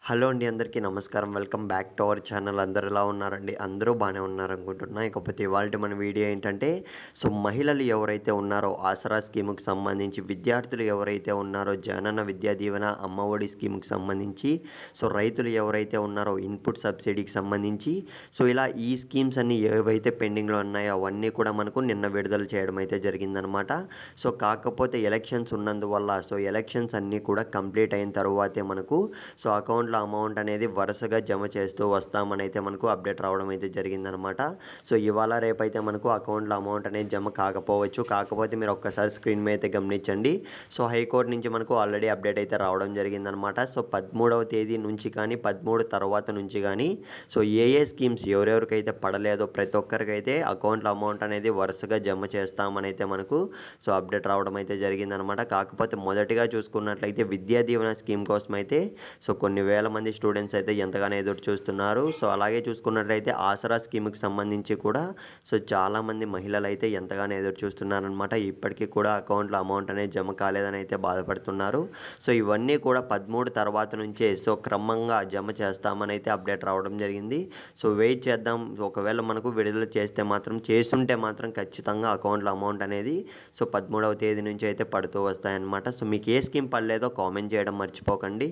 Hello అండి, అందరికీ నమస్కారం. Welcome back to our channel. అందరూ ఎలా ఉన్నారండి? అందరూ బాగానే ఉన్నారనుకుంటున్నా. ఇకపోతే ఇవాల్టి మన వీడియో ఏంటంటే, మహిళలు ఎవరైతే ఉన్నారో ఆసరా స్కీమ్‌కి సంబంధించి, విద్యార్థులు ఎవరైతే ఉన్నారో జగనన్న విద్యా దీవెన, అమ్మ ఒడి స్కీమ్‌కి సంబంధించి, రైతులు ఎవరైతే ఉన్నారో ఇన్పుట్ సబ్సిడీకి సంబంధించి, ఇలా ఈ స్కీమ్స్ అన్నీ ఏవైతే పెండింగ్‌లో ఉన్నాయో అవన్నీ కూడా మనకు నిన్న విడుదల చేయడం అయితే జరిగిందనమాట. కాకపోతే ఎలక్షన్స్ ఉన్నందువల్ల ఎలక్షన్స్ అన్నీ కూడా కంప్లీట్ అయిన తరువాతే మనకు అకౌంట్‌లో అమౌంట్ అనేది వరుసగా జమ చేస్తూ వస్తామని అయితే మనకు అప్డేట్ రావడం అయితే జరిగిందనమాట. ఇవాళ రేపైతే మనకు అకౌంట్‌లో అమౌంట్ అనేది జమ కాకపోవచ్చు. కాకపోతే మీరు ఒక్కసారి స్క్రీన్ మీద అయితే గమనించండి. హైకోర్టు నుంచి మనకు ఆల్రెడీ అప్డేట్ అయితే రావడం జరిగిందనమాట. 13వ తేదీ నుంచి కానీ 13 తర్వాత నుంచి కానీ ఏ స్కీమ్స్ ఎవరెవరికైతే పడలేదో ప్రతి ఒక్కరికైతే అకౌంట్‌లో అమౌంట్ అనేది వరుసగా జమ చేస్తామని అయితే మనకు అప్డేట్ రావడం అయితే జరిగిందనమాట. కాకపోతే మొదటిగా చూసుకున్నట్లయితే విద్యా దీవెన స్కీమ్ కోసం అయితే కొన్ని వేల మంది స్టూడెంట్స్ అయితే ఎంతగానో ఎదురు చూస్తున్నారు. అలాగే చూసుకున్నట్లయితే ఆసరా స్కీమ్‌కి సంబంధించి కూడా చాలామంది మహిళలు అయితే ఎంతగానో ఎదురు చూస్తున్నారనమాట. ఇప్పటికీ కూడా అకౌంట్‌లో అమౌంట్ అనేది జమ కాలేదని అయితే బాధపడుతున్నారు. ఇవన్నీ కూడా 13 తర్వాత నుంచే క్రమంగా జమ చేస్తామని అయితే అప్డేట్ రావడం జరిగింది. వెయిట్ చేద్దాం. ఒకవేళ మనకు విడుదల చేస్తే మాత్రం చేస్తుంటే మాత్రం ఖచ్చితంగా అకౌంట్‌లో అమౌంట్ అనేది 13వ తేదీ నుంచి అయితే పడుతూ వస్తాయన్నమాట. మీకు ఏ స్కీమ్ పడలేదో కామెంట్ చేయడం మర్చిపోకండి.